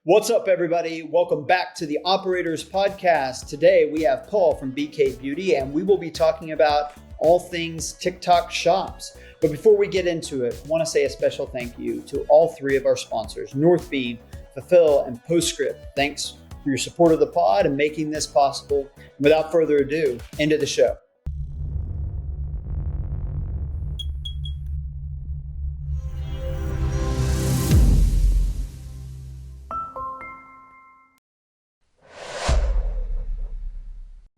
What's up, everybody? Welcome back to the Operators Podcast. Today we have Paul from BK Beauty, and we will be talking about all things TikTok shops. But before we get into it, I want to say a special thank you to all three of our sponsors, Northbeam, Fulfill, and Postscript. Thanks for your support of the pod and making this possible. Without further ado, into the show.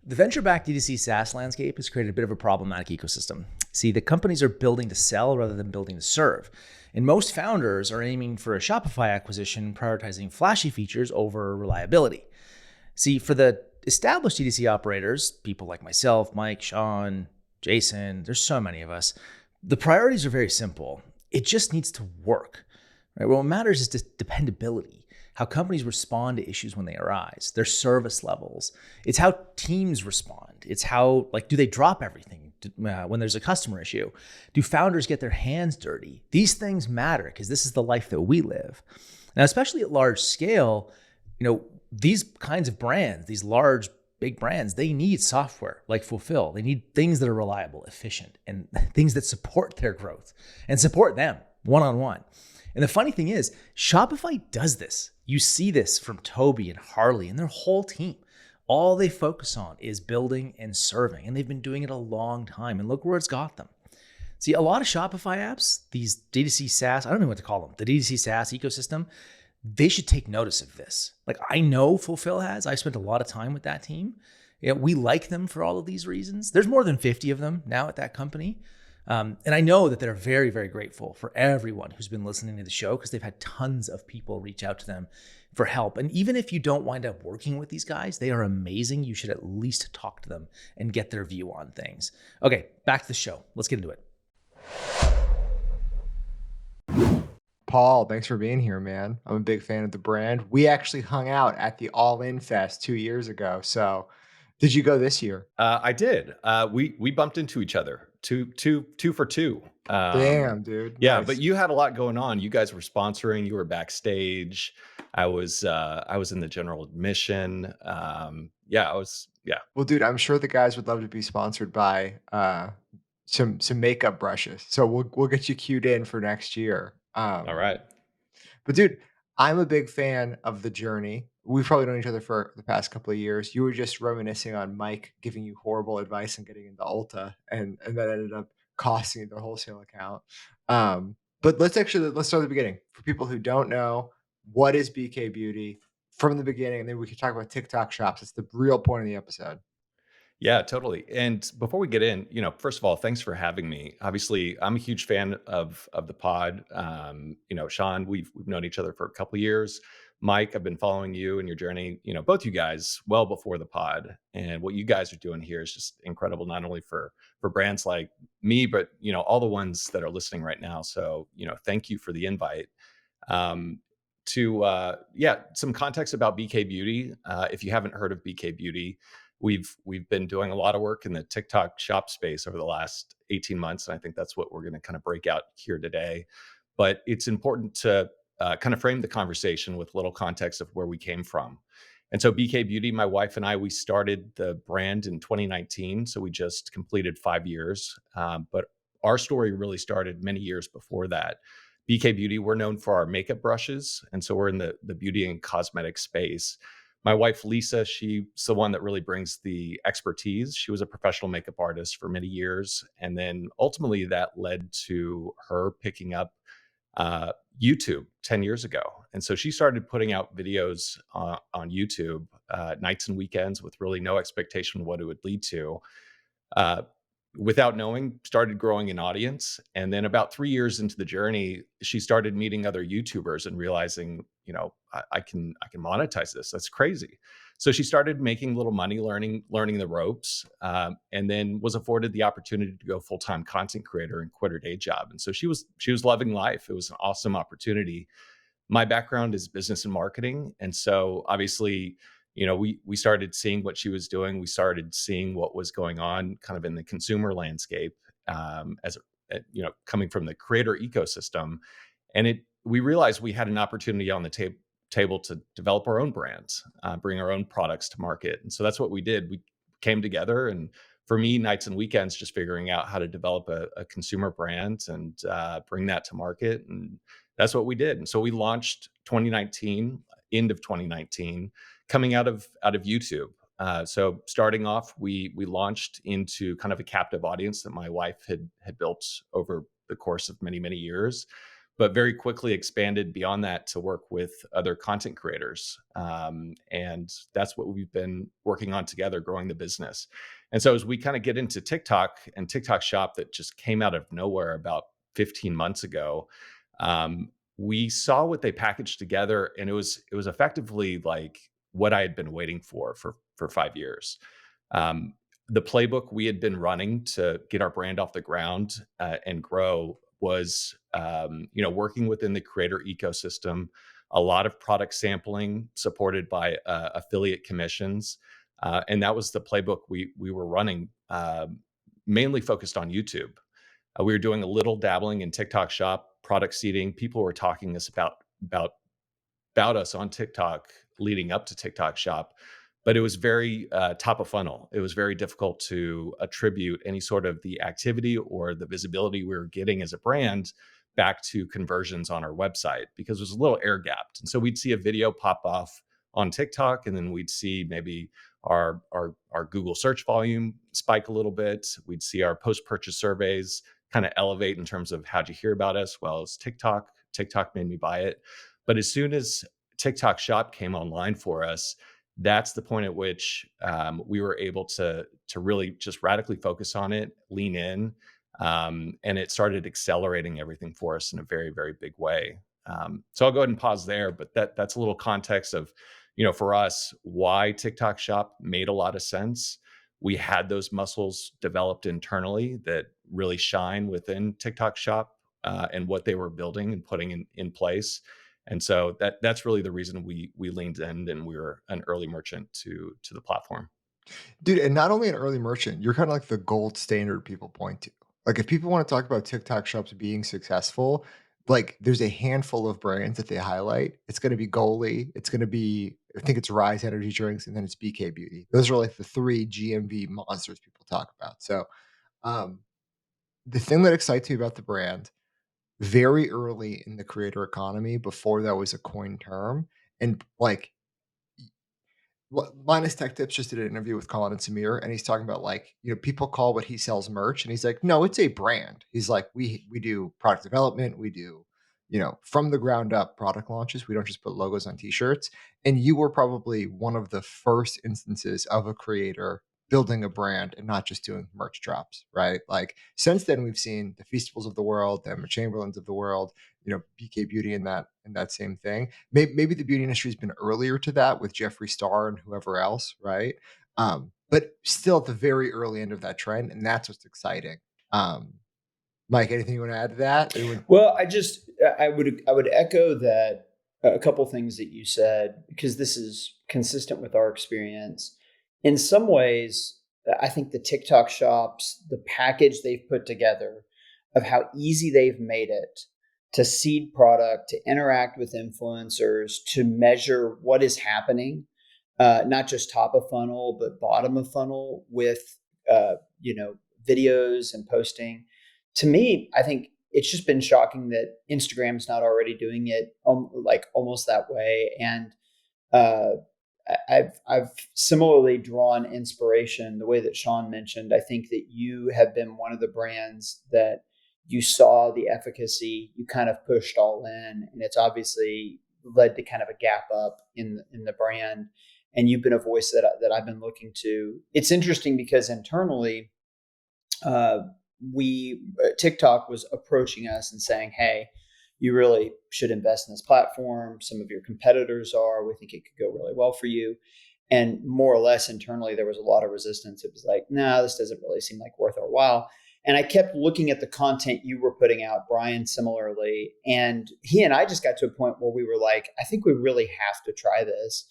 The venture-backed D2C SaaS landscape has created a bit of a problematic ecosystem. See, the companies are building to sell rather than building to serve. And most founders are aiming for a Shopify acquisition, prioritizing flashy features over reliability. See, for the established D2C operators, people like myself, Mike, Sean, Jason, there's so many of us, the priorities are very simple. It just needs to work. Right? What matters is dependability. How companies respond to issues when they arise, their service levels. It's how teams respond. It's how, do they drop everything when there's a customer issue? Do founders get their hands dirty? These things matter because this is the life that we live. Now, especially at large scale, these kinds of brands, these large, big brands, they need software like Fulfill. They need things that are reliable, efficient, and things that support their growth and support them one-on-one. And the funny thing is, Shopify does this. You see this from Toby and Harley and their whole team. All they focus on is building and serving, and they've been doing it a long time, and look where it's got them. See, a lot of Shopify apps, these D2C SaaS, I don't know what to call them, the D2C SaaS ecosystem, they should take notice of this. I know Fulfill has. I've spent a lot of time with that team. We like them for all of these reasons. There's more than 50 of them now at that company. And I know that they're very, very grateful for everyone who's been listening to the show because they've had tons of people reach out to them for help. And even if you don't wind up working with these guys, they are amazing. You should at least talk to them and get their view on things. Okay, back to the show. Let's get into it. Paul, thanks for being here, man. I'm a big fan of the brand. We actually hung out at the All In Fest 2 years ago. So did you go this year? I did. We bumped into each other. Two for two. Damn, dude. Yeah, Nice. but you had a lot going on. You guys were sponsoring. You were backstage. I was in the general admission. Yeah. Well, dude, I'm sure the guys would love to be sponsored by some makeup brushes. So we'll get you queued in for next year. All right. But dude, I'm a big fan of the journey. We've probably known each other for the past couple of years. You were just reminiscing on Mike giving you horrible advice and getting into Ulta, and that ended up costing you the wholesale account. But let's start at the beginning. For people who don't know, what is BK Beauty from the beginning, and then we can talk about TikTok shops. It's the real point of the episode. Yeah, totally. And before we get in, first of all, thanks for having me. Obviously, I'm a huge fan of the pod. Sean, we've known each other for a couple of years. Mike, I've been following you and your journey, both you guys well before the pod. And what you guys are doing here is just incredible, not only for brands like me, but, all the ones that are listening right now. So, thank you for the invite. Some context about BK Beauty. If you haven't heard of BK Beauty, we've been doing a lot of work in the TikTok shop space over the last 18 months. And I think that's what we're going to kind of break out here today. But it's important to kind of frame the conversation with a little context of where we came from. And so BK Beauty, my wife and I, we started the brand in 2019. So we just completed 5 years. But our story really started many years before that. BK Beauty, we're known for our makeup brushes. And so we're in the beauty and cosmetic space. My wife, Lisa, she's the one that really brings the expertise. She was a professional makeup artist for many years. And then ultimately that led to her picking up YouTube 10 years ago. And so she started putting out videos on YouTube nights and weekends with really no expectation of what it would lead to. Without knowing, started growing an audience. And then about 3 years into the journey, she started meeting other YouTubers and realizing, I can monetize this. That's crazy. So she started making little money, learning the ropes, and then was afforded the opportunity to go full-time content creator and quit her day job. And so she was loving life. It was an awesome opportunity. My background is business and marketing. And so obviously, we started seeing what she was doing. We started seeing what was going on kind of in the consumer landscape coming from the creator ecosystem. And we realized we had an opportunity on the table to develop our own brands, bring our own products to market. And so that's what we did. We came together, and for me, nights and weekends, just figuring out how to develop a consumer brand and bring that to market. And that's what we did. And so we launched 2019, end of 2019, coming out of YouTube. So starting off, we launched into kind of a captive audience that my wife had built over the course of many years, but very quickly expanded beyond that to work with other content creators. And that's what we've been working on together, growing the business. And so as we kind of get into TikTok and TikTok Shop that just came out of nowhere about 15 months ago, we saw what they packaged together, and it was effectively like what I had been waiting for 5 years. The playbook we had been running to get our brand off the ground and grow was, working within the creator ecosystem, a lot of product sampling supported by affiliate commissions, and that was the playbook we were running, mainly focused on YouTube. We were doing a little dabbling in TikTok Shop, product seeding. People were talking us about us on TikTok leading up to TikTok Shop, but it was very top of funnel. It was very difficult to attribute any sort of the activity or the visibility we were getting as a brand back to conversions on our website, because it was a little air gapped. And so we'd see a video pop off on TikTok, and then we'd see maybe our Google search volume spike a little bit. We'd see our post-purchase surveys kind of elevate in terms of how'd you hear about us? Well, it's TikTok. TikTok made me buy it. But as soon as TikTok Shop came online for us, that's the point at which we were able to really just radically focus on it, lean in, and it started accelerating everything for us in a very big way. So I'll go ahead and pause there, but that's a little context of, for us, why TikTok Shop made a lot of sense. We had those muscles developed internally that really shine within TikTok Shop and what they were building and putting in place. And so that's really the reason we leaned in, and we were an early merchant to the platform. Dude, and not only an early merchant, you're kind of like the gold standard people point to. Like, if people want to talk about TikTok shops being successful, like, there's a handful of brands that they highlight. It's going to be Goalie. It's going to be, I think it's Rise Energy Drinks, and then it's BK Beauty. Those are like the three GMV monsters people talk about. So, the thing that excites me about the brand, very early in the creator economy, before that was a coined term, and like, Linus Tech Tips just did an interview with Colin and Samir, and he's talking about, like, people call what he sells merch, and he's like, no, it's a brand. He's like, we do product development, we do, from the ground up product launches. We don't just put logos on t-shirts. And you were probably one of the first instances of a creator building a brand and not just doing merch drops, right? Like, since then we've seen the Feastables of the world, the Emma Chamberlains of the world, BK Beauty and that same thing. Maybe the beauty industry has been earlier to that with Jeffree Star and whoever else, right? But still at the very early end of that trend, and that's what's exciting. Mike, anything you want to add to that? Well, I would echo that, a couple things that you said, because this is consistent with our experience. In some ways, I think the TikTok shops, the package they've put together of how easy they've made it to seed product, to interact with influencers, to measure what is happening, not just top of funnel, but bottom of funnel with, videos and posting. To me, I think it's just been shocking that Instagram's not already doing it like almost that way. And I've similarly drawn inspiration the way that Sean mentioned. I think that you have been one of the brands that you saw the efficacy, you kind of pushed all in, and it's obviously led to kind of a gap up in the brand. And you've been a voice that I've been looking to. It's interesting because internally, TikTok was approaching us and saying, hey, you really should invest in this platform. Some of your competitors are. We think it could go really well for you. And more or less internally, there was a lot of resistance. It was like, no, this doesn't really seem like worth our while. And I kept looking at the content you were putting out, Brian, similarly. And he and I just got to a point where we were like, I think we really have to try this.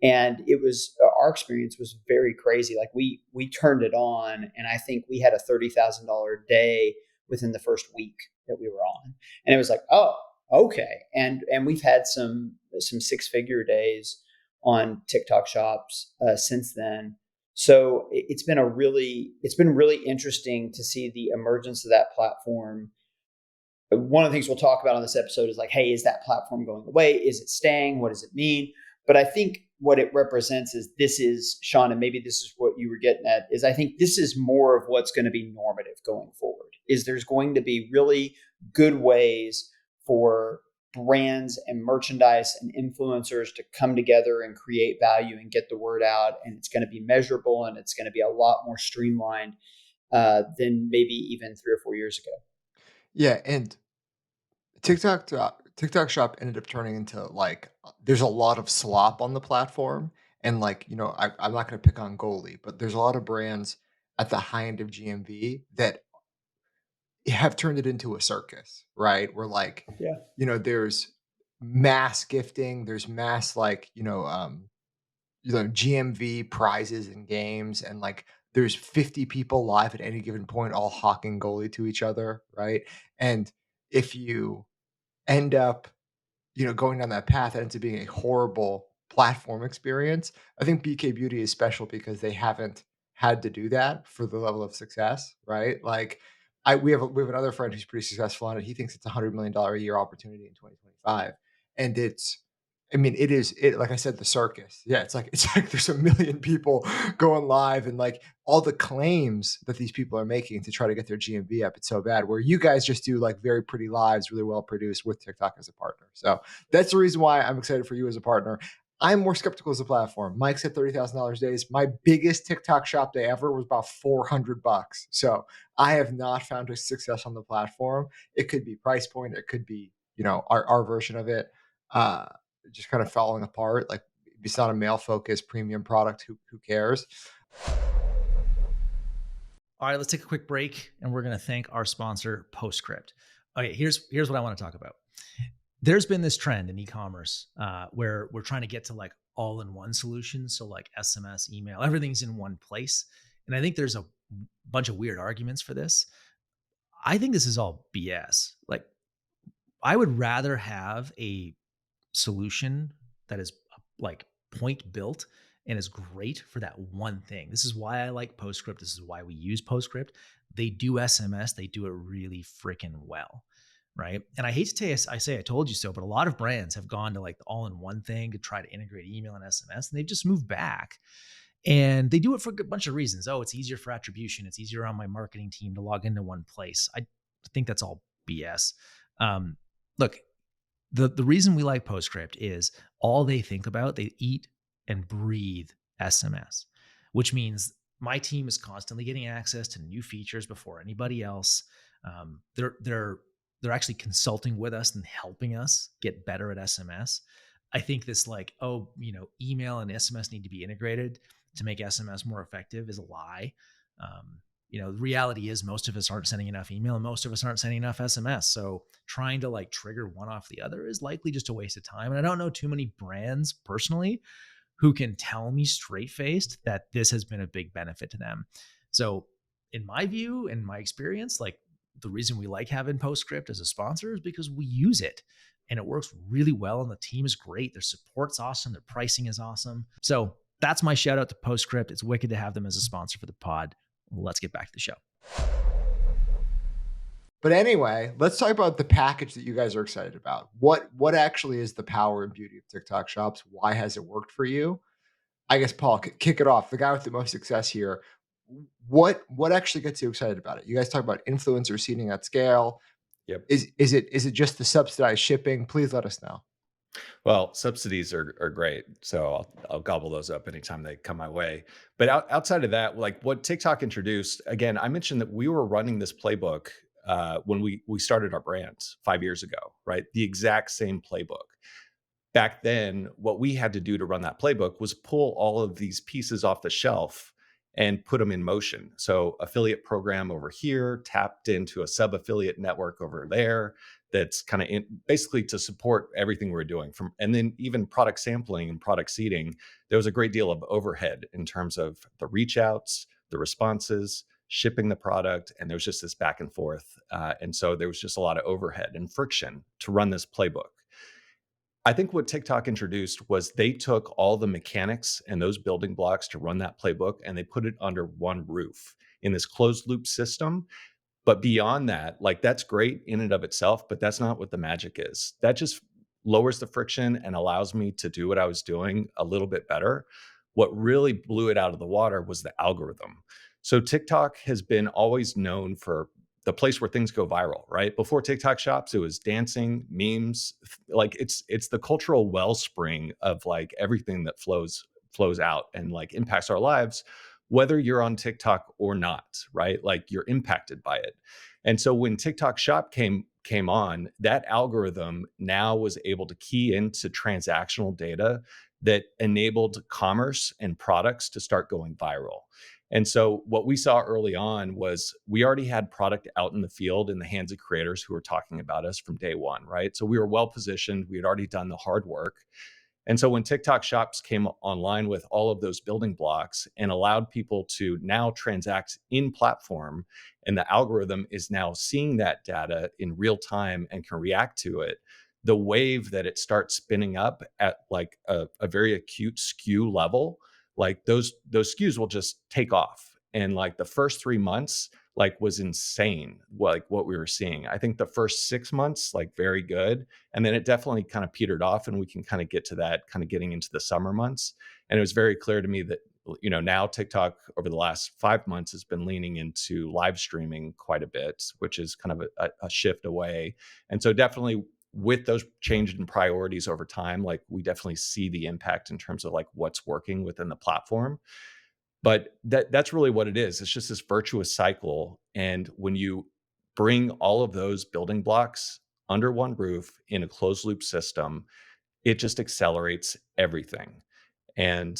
And it was, our experience was very crazy. Like, we turned it on, and I think we had a $30,000 day within the first week that we were on. And it was like, oh, Okay, and we've had some six-figure days on TikTok shops since then. So it's been really interesting to see the emergence of that platform. One of the things we'll talk about on this episode is like, hey, is that platform going away? Is it staying? What does it mean? But I think what it represents is Sean, and maybe this is what you were getting at, is I think this is more of what's going to be normative going forward, is there's going to be really good ways for brands and merchandise and influencers to come together and create value and get the word out. And it's going to be measurable and it's going to be a lot more streamlined than maybe even 3 or 4 years ago. Yeah, and TikTok Shop ended up turning into like there's a lot of slop on the platform, and like I'm not going to pick on goalie, but there's a lot of brands at the high end of GMV that have turned it into a circus, right? Where like Yeah. there's mass gifting, there's mass like GMV prizes and games, and like there's 50 people live at any given point, all hawking goalie to each other, right? And if you end up, going down that path, that ends up being a horrible platform experience. I think BK Beauty is special because they haven't had to do that for the level of success, right? Like, we have another friend who's pretty successful on it. He thinks it's $100 million a year opportunity in 2025, and it like I said, the circus. Yeah, it's like there's a million people going live, and like all the claims that these people are making to try to get their GMV up. It's so bad. Where you guys just do like very pretty lives, really well produced with TikTok as a partner. So that's the reason why I'm excited for you as a partner. I'm more skeptical as a platform. Mike said $30,000 days. My biggest TikTok shop day ever was about $400. So I have not found a success on the platform. It could be price point. It could be our version of it. Just kind of falling apart. Like, it's not a male focused premium product. Who cares? All right, let's take a quick break and we're going to thank our sponsor, Postscript. Okay, here's what I want to talk about. There's been this trend in e-commerce where we're trying to get to like all-in-one solutions. So like SMS, email, everything's in one place. And I think there's a bunch of weird arguments for this. I think this is all BS. Like, I would rather have a solution that is like point built and is great for that one thing. This is why I like Postscript. This is why we use Postscript. They do SMS. They do it really freaking well, right? And I hate to say I told you so, but a lot of brands have gone to like the all-in-one thing to try to integrate email and SMS, and they've just moved back. And they do it for a bunch of reasons. Oh, it's easier for attribution. It's easier on my marketing team to log into one place. I think that's all BS. Look, the reason we like Postscript is all they think about, they eat and breathe SMS, which means my team is constantly getting access to new features before anybody else. They're actually consulting with us and helping us get better at SMS. I think this like, email and SMS need to be integrated to make SMS more effective is a lie. The reality is most of us aren't sending enough email and most of us aren't sending enough SMS. So trying to like trigger one off the other is likely just a waste of time. And I don't know too many brands personally who can tell me straight faced that this has been a big benefit to them. So in my view and my experience, like the reason we like having Postscript as a sponsor is because we use it and it works really well. And the team is great. Their support's awesome. Their pricing is awesome. So that's my shout out to Postscript. It's wicked to have them as a sponsor for the pod. Let's get back to the show. But anyway, let's talk about the package that you guys are excited about. What actually is the power and beauty of TikTok shops? Why has it worked for you? I guess, Paul, kick it off. The guy with the most success here. What actually gets you excited about it? You guys talk about influencer seeding at scale. Yep. Is it just the subsidized shipping? Please let us know. Well, subsidies are great, so I'll gobble those up anytime they come my way. But outside of that, like what TikTok introduced, again, I mentioned that we were running this playbook when we started our brands 5 years ago, right? The exact same playbook. Back then, what we had to do to run that playbook was pull all of these pieces off the shelf and put them in motion. So affiliate program over here, tapped into a sub-affiliate network over there, that's kind of basically to support everything we're doing and then even product sampling and product seeding. There was a great deal of overhead in terms of the reach outs, the responses, shipping the product, and there was just this back and forth. And so there was just a lot of overhead and friction to run this playbook. I think what TikTok introduced was they took all the mechanics and those building blocks to run that playbook, and they put it under one roof in this closed loop system. But beyond that, like, that's great in and of itself, but that's not what the magic is. That just lowers the friction and allows me to do what I was doing a little bit better. What really blew it out of the water was the algorithm. So TikTok has been always known for the place where things go viral, right? Before TikTok shops, it was dancing, memes, like it's the cultural wellspring of like everything that flows out and like impacts our lives, whether you're on TikTok or not, right? Like, you're impacted by it. And so when TikTok Shop came on, that algorithm now was able to key into transactional data that enabled commerce and products to start going viral. And so what we saw early on was we already had product out in the field in the hands of creators who were talking about us from day one, right? So we were well positioned. We had already done the hard work. And so when TikTok shops came online with all of those building blocks and allowed people to now transact in platform, and the algorithm is now seeing that data in real time and can react to it, the wave that it starts spinning up at like a very acute SKU level, like those SKUs will just take off. And like the first 3 months, like, was insane, like what we were seeing. I think the first 6 months, like, very good. And then it definitely kind of petered off, and we can kind of get to that kind of getting into the summer months. And it was very clear to me that, now TikTok over the last 5 months has been leaning into live streaming quite a bit, which is kind of a shift away. And so definitely with those changes in priorities over time, like, we definitely see the impact in terms of like what's working within the platform. But that's really what it is. It's just this virtuous cycle. And when you bring all of those building blocks under one roof in a closed loop system, it just accelerates everything. And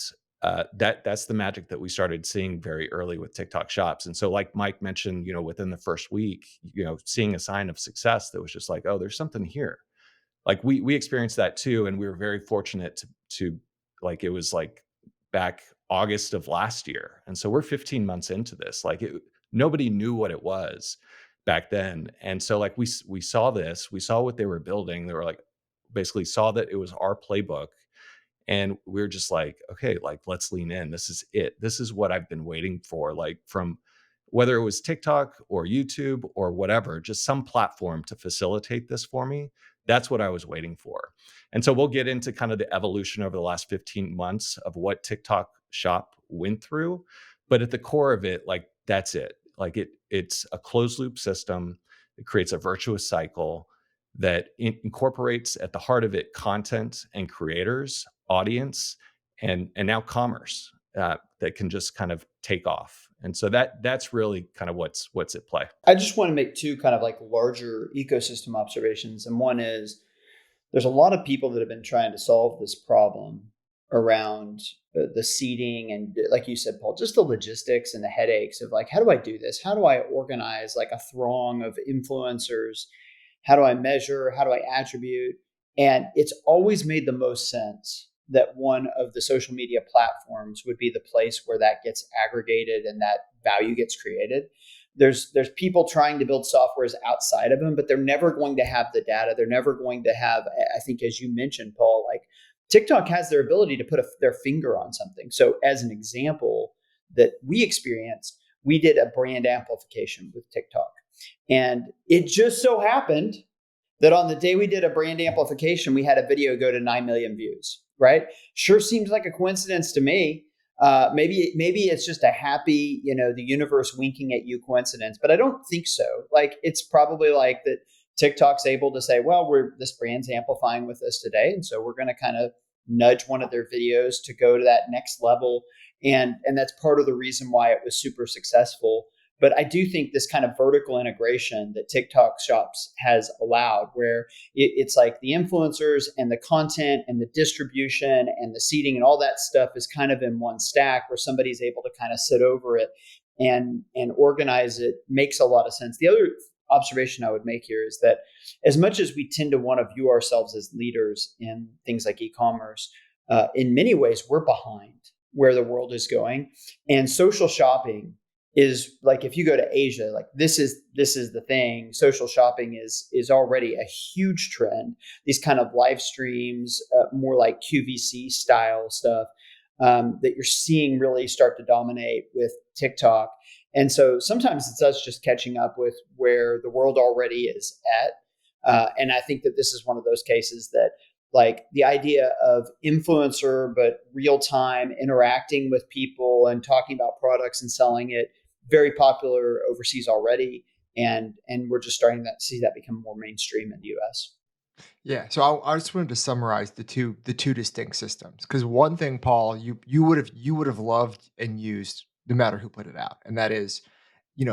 that's the magic that we started seeing very early with TikTok shops. And so, like Mike mentioned, within the first week, seeing a sign of success that was just like, oh, there's something here. Like, we experienced that too, and we were very fortunate to like, it was like back August of last year, and so we're 15 months into this. Like, nobody knew what it was back then, and so like we saw this, we saw what they were building. They were like, basically saw that it was our playbook, and we are just like, okay, like, let's lean in. This is it. This is what I've been waiting for, like, from whether it was TikTok or YouTube or whatever, just some platform to facilitate this for me. That's what I was waiting for. And so we'll get into kind of the evolution over the last 15 months of what TikTok Shop went through. But at the core of it, like, that's it. Like, it's a closed loop system. It creates a virtuous cycle that incorporates at the heart of it content and creators, audience, and now commerce that can just kind of take off. And so that's really kind of what's at play. I just want to make two kind of like larger ecosystem observations. And one is, there's a lot of people that have been trying to solve this problem around the seeding and, like you said, Paul, just the logistics and the headaches of like, how do I do this? How do I organize like a throng of influencers? How do I measure? How do I attribute? And it's always made the most sense that one of the social media platforms would be the place where that gets aggregated and that value gets created. There's people trying to build softwares outside of them, but they're never going to have the data. They're never going to have, I think, as you mentioned, Paul, like, TikTok has their ability to put their finger on something. So as an example that we experienced, we did a brand amplification with TikTok. And it just so happened that on the day we did a brand amplification, we had a video go to 9 million views, right? Sure seems like a coincidence to me. Maybe it's just a happy, the universe winking at you coincidence, but I don't think so. Like, it's probably like that TikTok's able to say, well, this brand's amplifying with us today, and so we're going to kind of nudge one of their videos to go to that next level. And that's part of the reason why it was super successful. But I do think this kind of vertical integration that TikTok Shops has allowed, where it's like the influencers and the content and the distribution and the seeding and all that stuff is kind of in one stack, where somebody's able to kind of sit over it and organize it, makes a lot of sense. The other observation I would make here is that as much as we tend to want to view ourselves as leaders in things like e-commerce, in many ways, we're behind where the world is going. And social shopping is like if you go to Asia, like this is the thing. Social shopping is already a huge trend. These kind of live streams, more like QVC style stuff, that you're seeing really start to dominate with TikTok. And so sometimes it's us just catching up with where the world already is at. And I think that this is one of those cases that, like, the idea of influencer, but real time interacting with people and talking about products and selling it, very popular overseas already. And we're just starting to see that become more mainstream in the US. Yeah, so I just wanted to summarize the two distinct systems, because one thing, Paul, you would have loved and used no matter who put it out, and that is,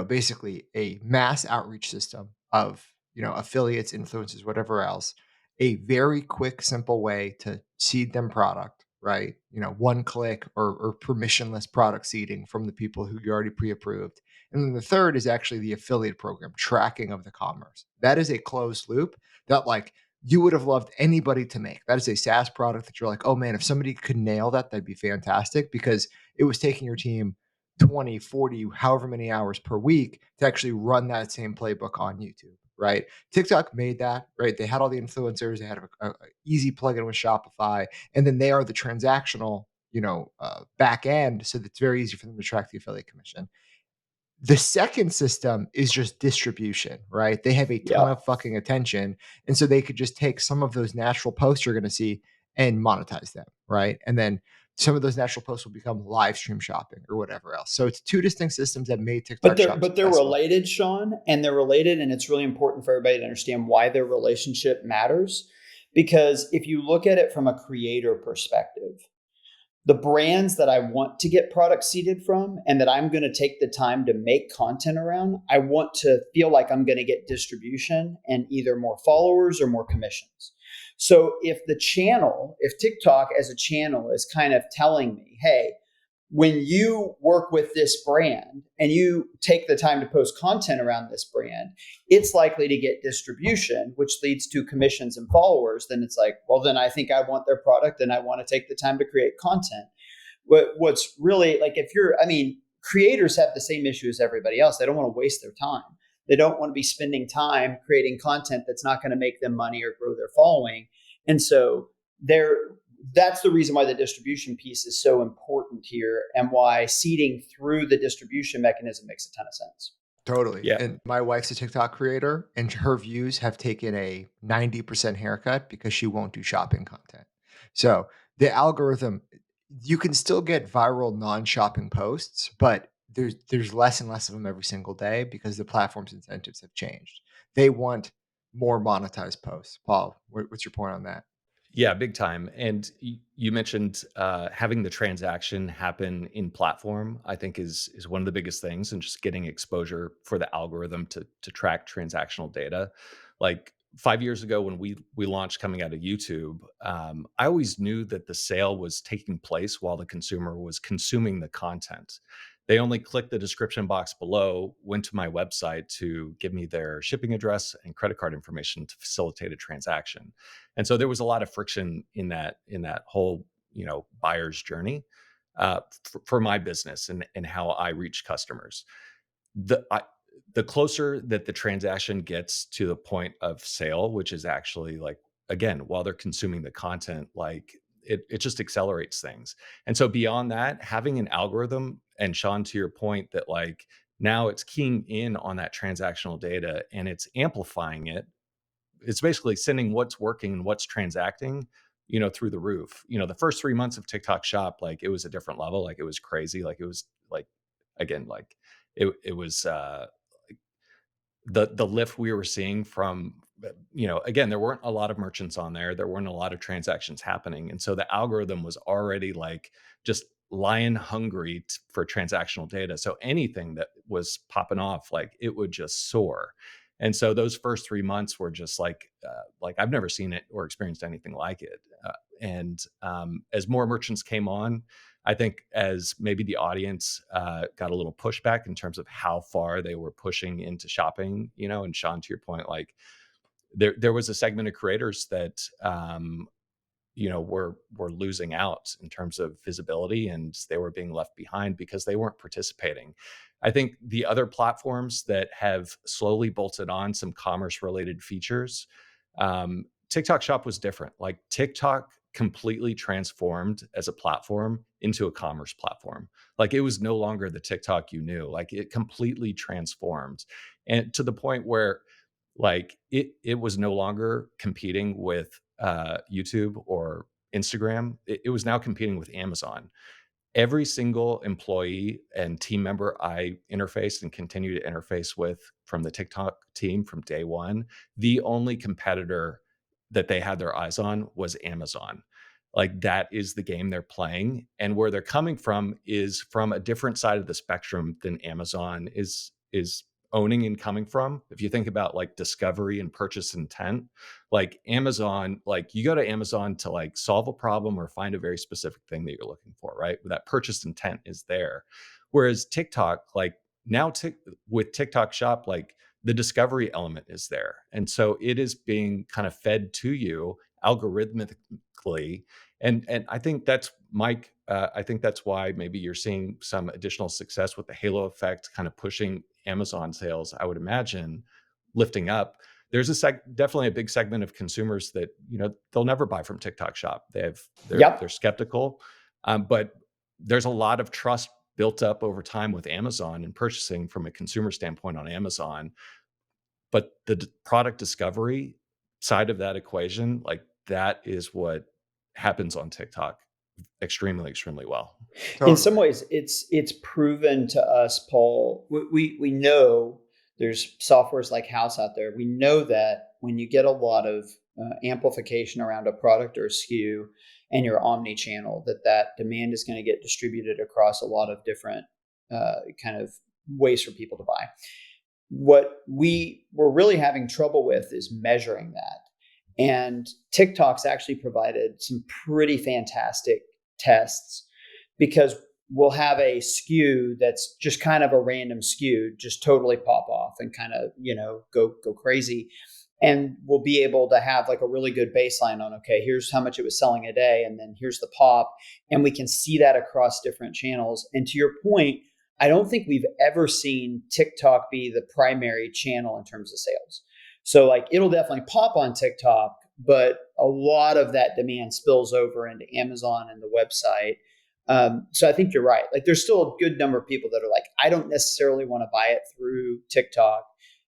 basically a mass outreach system of affiliates, influencers, whatever else, a very quick, simple way to seed them product, right? One click or permissionless product seeding from the people who you already pre-approved, and then the third is actually the affiliate program tracking of the commerce. That is a closed loop that, like, you would have loved anybody to make. That is a SaaS product that you're like, oh man, if somebody could nail that, that'd be fantastic, because it was taking your team 20, 40, however many hours per week to actually run that same playbook on YouTube, right? TikTok made that, right? They had all the influencers, they had a easy plugin with Shopify, and then they are the transactional, back end, so that it's very easy for them to track the affiliate commission. The second system is just distribution, right? They have a ton Yep. of fucking attention. And so they could just take some of those natural posts you're going to see and monetize them, right? And then some of those natural posts will become live stream shopping or whatever else. So it's two distinct systems that made But TikTok Shop they're successful. related, Sean, and they're related, and it's really important for everybody to understand why their relationship matters. Because if you look at it from a creator perspective, the brands that I want to get product seeded from and that I'm going to take the time to make content around, I want to feel like I'm going to get distribution and either more followers or more commissions. So if TikTok as a channel is kind of telling me, hey, when you work with this brand and you take the time to post content around this brand, it's likely to get distribution, which leads to commissions and followers. Then it's like, well, then I think I want their product and I want to take the time to create content. What's really like, creators have the same issue as everybody else. They don't want to waste their time. They don't want to be spending time creating content that's not going to make them money or grow their following. And so they're that's the reason why the distribution piece is so important here, and why seeding through the distribution mechanism makes a ton of sense. Totally. Yeah. And my wife's a TikTok creator, and her views have taken a 90% haircut because she won't do shopping content. So the algorithm, you can still get viral non-shopping posts, but there's less and less of them every single day because the platform's incentives have changed. They want more monetized posts. Paul, what's your point on that? Yeah, big time. And you mentioned having the transaction happen in platform, I think is one of the biggest things, and just getting exposure for the algorithm to track transactional data. Like 5 years ago when we launched coming out of YouTube, I always knew that the sale was taking place while the consumer was consuming the content. They only clicked the description box below, went to my website to give me their shipping address and credit card information to facilitate a transaction. And so there was a lot of friction in that whole buyer's journey for my business and how I reach customers. The closer that the transaction gets to the point of sale, which is actually, like, again, while they're consuming the content, like, it just accelerates things. And so beyond that, having an algorithm, and Sean, to your point, that, like, now it's keying in on that transactional data and it's amplifying it. It's basically sending what's working and what's transacting, through the roof. The first 3 months of TikTok Shop, like, it was a different level. Like, it was crazy. Like, it was like, again, like, it was the lift we were seeing from, again, there weren't a lot of merchants on there. There weren't a lot of transactions happening. And so the algorithm was already, like, just lion hungry for transactional data. So anything that was popping off, like, it would just soar. And so those first 3 months were just like I've never seen it or experienced anything like it. And as more merchants came on, I think as maybe the audience got a little pushback in terms of how far they were pushing into shopping, and Sean, to your point, like, there was a segment of creators that were losing out in terms of visibility, and they were being left behind because they weren't participating. I think the other platforms that have slowly bolted on some commerce related features, TikTok Shop was different. Like TikTok completely transformed as a platform into a commerce platform. Like it was no longer the TikTok you knew. Like it completely transformed, and to the point where like it was no longer competing with YouTube or Instagram. It was now competing with Amazon. Every single employee and team member I interfaced and continue to interface with from the TikTok team from day one, the only competitor that they had their eyes on was Amazon. Like that is the game they're playing. And where they're coming from is from a different side of the spectrum than Amazon is owning and coming from. If you think about like discovery and purchase intent, like Amazon, like you go to Amazon to like solve a problem or find a very specific thing that you're looking for, right? That purchase intent is there. Whereas TikTok, like now with TikTok Shop, like the discovery element is there. And so it is being kind of fed to you algorithmically. And I think that's Mike. I think that's why maybe you're seeing some additional success with the halo effect, kind of pushing Amazon sales. I would imagine lifting up. There's definitely a big segment of consumers that they'll never buy from TikTok Shop. They're skeptical, but there's a lot of trust built up over time with Amazon and purchasing from a consumer standpoint on Amazon. But the product discovery side of that equation, like that is what happens on TikTok extremely, extremely well. Totally. In some ways, it's proven to us, Paul. We know there's softwares like House out there. We know that when you get a lot of amplification around a product or a SKU, and you're omni-channel, that demand is going to get distributed across a lot of different kind of ways for people to buy. What we were really having trouble with is measuring that. And TikTok's actually provided some pretty fantastic tests, because we'll have a SKU that's just kind of a random SKU, just totally pop off and kind of, go crazy. And we'll be able to have like a really good baseline on, okay, here's how much it was selling a day, and then here's the pop. And we can see that across different channels. And to your point, I don't think we've ever seen TikTok be the primary channel in terms of sales. So like it'll definitely pop on TikTok, but a lot of that demand spills over into Amazon and the website. So I think you're right. Like there's still a good number of people that are like, I don't necessarily want to buy it through TikTok.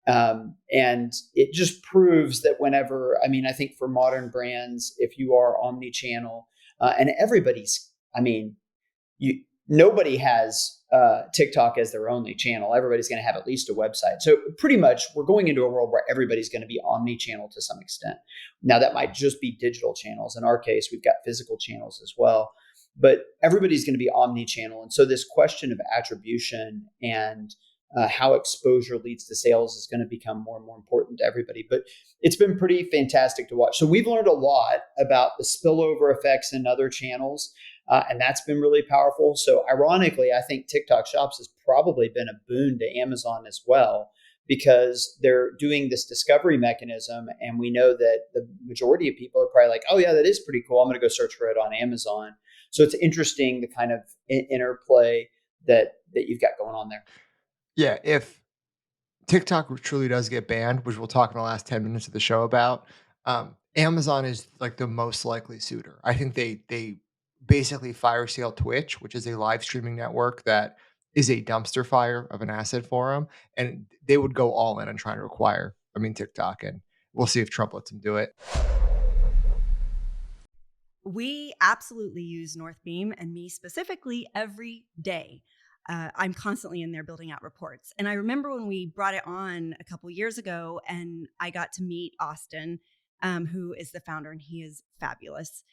And it just proves that I think for modern brands, if you are omni-channel, and nobody has TikTok as their only channel. Everybody's going to have at least a website. So pretty much we're going into a world where everybody's going to be omni-channel to some extent. Now that might just be digital channels. In our case, we've got physical channels as well, but everybody's going to be omni-channel. And so this question of attribution and how exposure leads to sales is going to become more and more important to everybody. But it's been pretty fantastic to watch. So we've learned a lot about the spillover effects in other channels. And that's been really powerful. So ironically, I think TikTok Shops has probably been a boon to Amazon as well, because they're doing this discovery mechanism. And we know that the majority of people are probably like, oh yeah, that is pretty cool. I'm going to go search for it on Amazon. So it's interesting the kind of interplay that you've got going on there. Yeah, if TikTok truly does get banned, which we'll talk in the last 10 minutes of the show about, Amazon is like the most likely suitor. I think they basically fire sale Twitch, which is a live streaming network that is a dumpster fire of an asset for them, and they would go all in on trying to acquire, TikTok, and we'll see if Trump lets them do it. We absolutely use Northbeam, and me specifically, every day. I'm constantly in there building out reports. And I remember when we brought it on a couple years ago, and I got to meet Austin, who is the founder, and he is fabulous.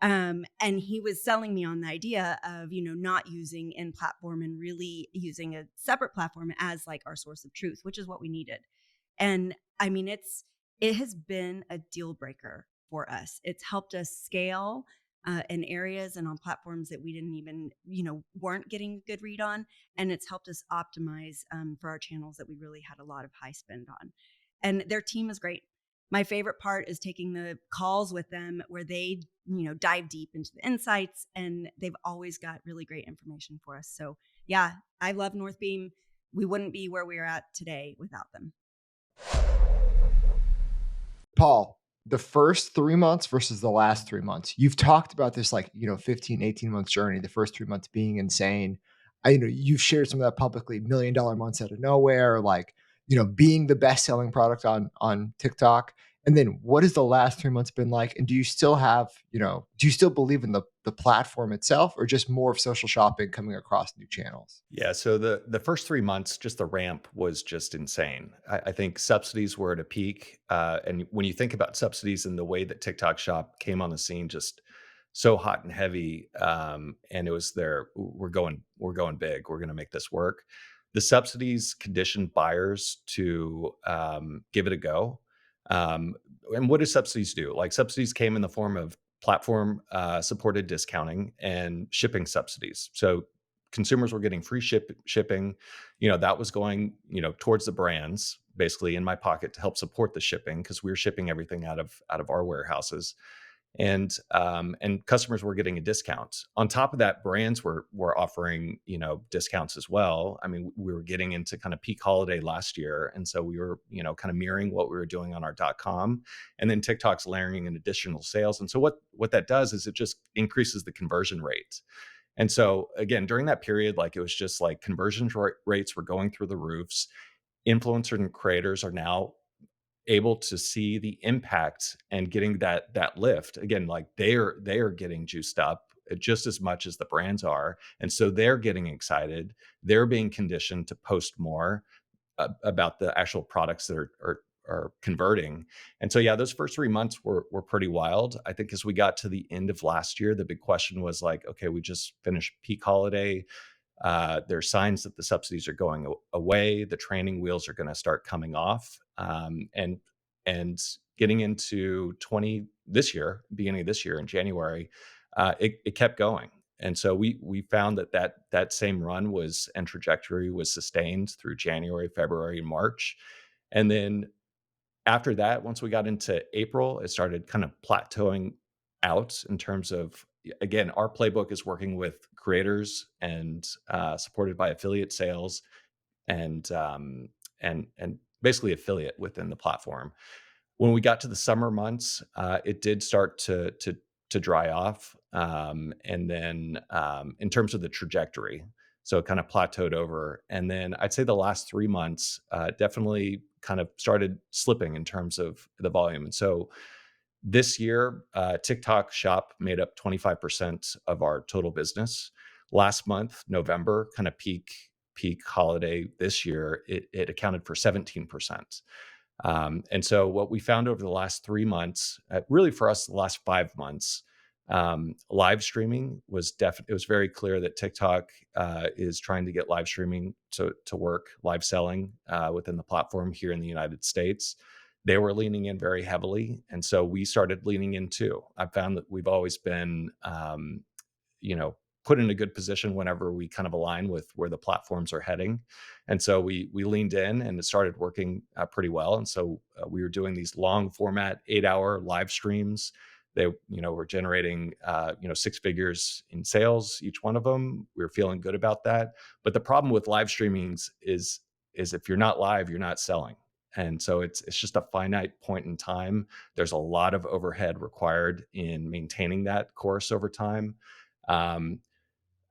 And he was selling me on the idea of, not using in-platform and really using a separate platform as like our source of truth, which is what we needed. And it has been a deal breaker for us. It's helped us scale in areas and on platforms that we didn't even, weren't getting a good read on. And it's helped us optimize for our channels that we really had a lot of high spend on. And their team is great. My favorite part is taking the calls with them where they, dive deep into the insights, and they've always got really great information for us. So yeah, I love Northbeam. We wouldn't be where we're at today without them. Paul, the first 3 months versus the last 3 months, you've talked about this 15, 18 months journey, the first 3 months being insane. You've shared some of that publicly, $1 million months out of nowhere, being the best selling product on TikTok. And then what has the last 3 months been like? And do you still have, do you still believe in the platform itself, or just more of social shopping coming across new channels? Yeah, so the first 3 months, just the ramp was just insane. I think subsidies were at a peak, and when you think about subsidies and the way that TikTok Shop came on the scene, just so hot and heavy, and it was there. We're going big. We're going to make this work. The subsidies conditioned buyers to give it a go. Um, and what do subsidies do? Like subsidies came in the form of platform supported discounting and shipping subsidies. So consumers were getting free shipping. That was going towards the brands, basically in my pocket to help support the shipping, because we were shipping everything out of our warehouses, and customers were getting a discount. On top of that, brands were offering discounts as well. I mean, we were getting into kind of peak holiday last year, and so we were kind of mirroring what we were doing on our .com, and then TikTok's layering in additional sales. And so what that does is it just increases the conversion rate. And so again, during that period, like it was just like rates were going through the roofs. Influencers and creators are now able to see the impact and getting that lift. Again, like they are getting juiced up just as much as the brands are. And so they're getting excited. They're being conditioned to post more about the actual products that are converting. And so, yeah, those first 3 months were pretty wild. I think as we got to the end of last year, the big question was like, okay, we just finished peak holiday. There's signs that the subsidies are going away. The training wheels are going to start coming off, and getting into beginning of this year in January, it kept going. And so we found that same run and trajectory was sustained through January, February, and March, and then after that, once we got into April, it started kind of plateauing out in terms of, again, our playbook is working with creators and supported by affiliate sales and basically affiliate within the platform. When we got to the summer months, it did start to dry off, and then in terms of the trajectory, so it kind of plateaued over. And then I'd say the last 3 months definitely kind of started slipping in terms of the volume. And so this year, TikTok Shop made up 25% of our total business. Last month, November, kind of peak holiday this year, it accounted for 17%. And so what we found over the last 3 months, really for us, the last 5 months, live streaming was it was very clear that TikTok is trying to get live streaming to work, live selling within the platform here in the United States. They were leaning in very heavily, and so we started leaning in too. I found that we've always been, put in a good position whenever we kind of align with where the platforms are heading. And so we leaned in, and it started working pretty well. And so we were doing these long format 8-hour live streams. They were generating 6 figures in sales, each one of them. We were feeling good about that. But the problem with live streamings is if you're not live, you're not selling. And so it's just a finite point in time. There's a lot of overhead required in maintaining that course over time.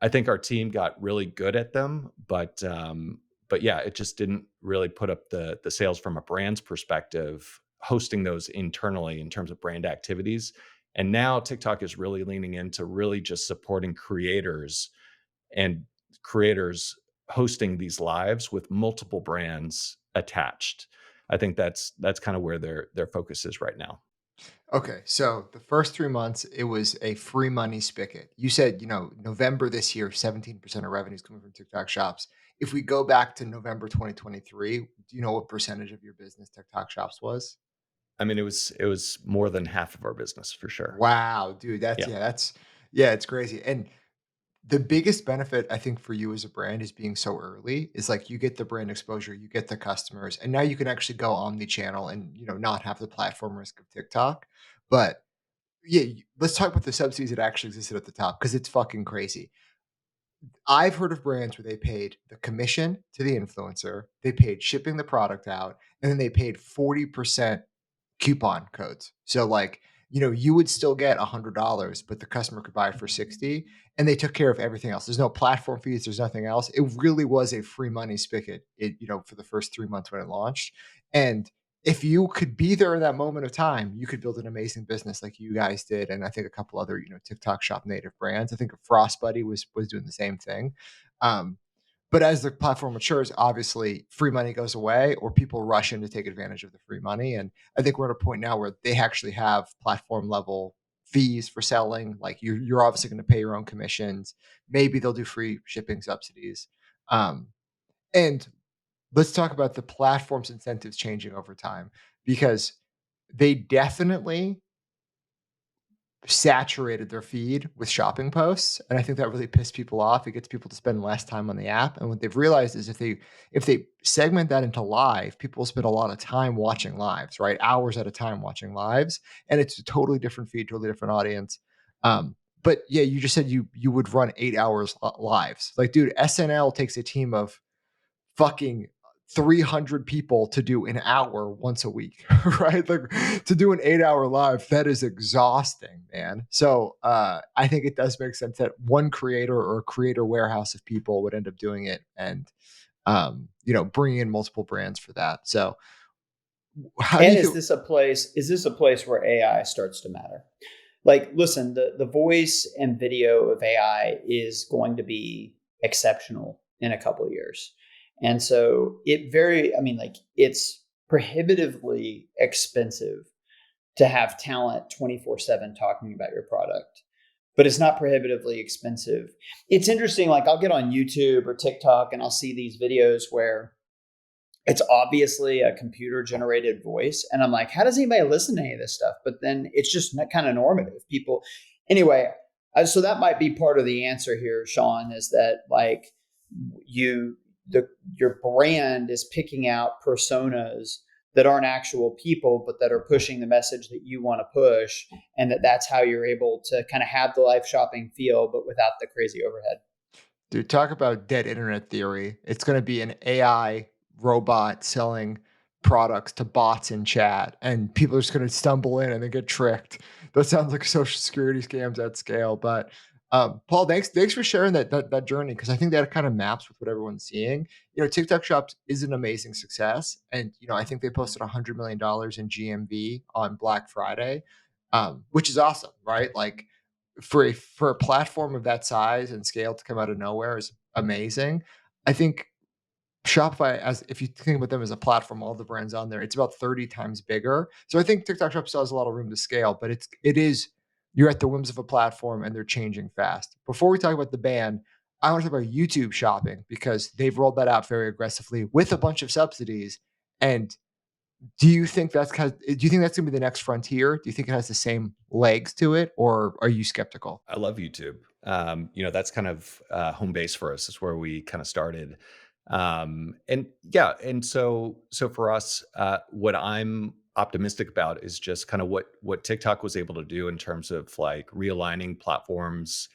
I think our team got really good at them, but yeah, it just didn't really put up the sales from a brand's perspective, hosting those internally in terms of brand activities. And now TikTok is really leaning into really just supporting creators and creators hosting these lives with multiple brands attached. I think that's kind of where their focus is right now. Okay, so the first 3 months, it was a free money spigot. You said, November this year, 17% of revenue is coming from TikTok shops. If we go back to November 2023, do you know what percentage of your business TikTok shops was? I mean, it was more than half of our business for sure. Wow, dude, Yeah. yeah, it's crazy. And The biggest benefit I think for you as a brand is being so early is like you get the brand exposure, you get the customers, and now you can actually go omni-channel and not have the platform risk of TikTok. But yeah, let's talk about the subsidies that actually existed at the top because it's fucking crazy. I've heard of brands where they paid the commission to the influencer, they paid shipping the product out, and then they paid 40% coupon codes. So like, you would still get $100, but the customer could buy it for 60, and they took care of everything else. There's no platform fees, there's nothing else. It really was a free money spigot, for the first 3 months when it launched. And if you could be there in that moment of time, you could build an amazing business like you guys did. And I think a couple other, TikTok shop native brands. I think Frostbuddy was doing the same thing. Um, but as the platform matures, obviously free money goes away or people rush in to take advantage of the free money. And I think we're at a point now where they actually have platform level fees for selling. Like you're obviously going to pay your own commissions. Maybe they'll do free shipping subsidies. Um, and let's talk about the platform's incentives changing over time because they definitely saturated their feed with shopping posts, and I think that really pissed people off. It gets people to spend less time on the app, and what they've realized is if they segment that into live, people will spend a lot of time watching lives, right? Hours at a time watching lives, and it's a totally different feed, totally different audience. But yeah, you just said you would run 8 hours lives. Like, dude, SNL takes a team of fucking 300 people to do an hour once a week, right? Like to do an 8 hour live, that is exhausting, man. So I think it does make sense that one creator or a creator warehouse of people would end up doing it and, bringing in multiple brands for that. So how do And you is feel? this a place? Is this a place where AI starts to matter? Like, listen, the voice and video of AI is going to be exceptional in a couple of years, and so it's prohibitively expensive to have talent 24/7 talking about your product, but it's not prohibitively expensive. It's interesting. Like, I'll get on YouTube or TikTok and I'll see these videos where it's obviously a computer generated voice. And I'm like, how does anybody listen to any of this stuff? But then it's just kind of normative. People, anyway, so that might be part of the answer here, Sean, is that like you, your brand is picking out personas that aren't actual people, but that are pushing the message that you want to push. And that's how you're able to kind of have the live shopping feel, but without the crazy overhead. Dude, talk about dead internet theory. It's going to be an AI robot selling products to bots in chat, and people are just going to stumble in and they get tricked. That sounds like social security scams at scale. But Paul, thanks for sharing that journey because I think that kind of maps with what everyone's seeing. TikTok Shops is an amazing success, and I think they posted $100 million in GMV on Black Friday, which is awesome, right? Like for a platform of that size and scale to come out of nowhere is amazing. I think Shopify, as if you think about them as a platform, all the brands on there, it's about 30 times bigger. So I think TikTok Shop still has a lot of room to scale, but it is you're at the whims of a platform and they're changing fast. Before we talk about the ban, I want to talk about YouTube shopping because they've rolled that out very aggressively with a bunch of subsidies. And do you think that's going to be the next frontier? Do you think it has the same legs to it, or are you skeptical? I love YouTube. That's kind of home base for us. Is where we kind of started. And yeah, and so for us, what I'm optimistic about is just kind of what TikTok was able to do in terms of like realigning platforms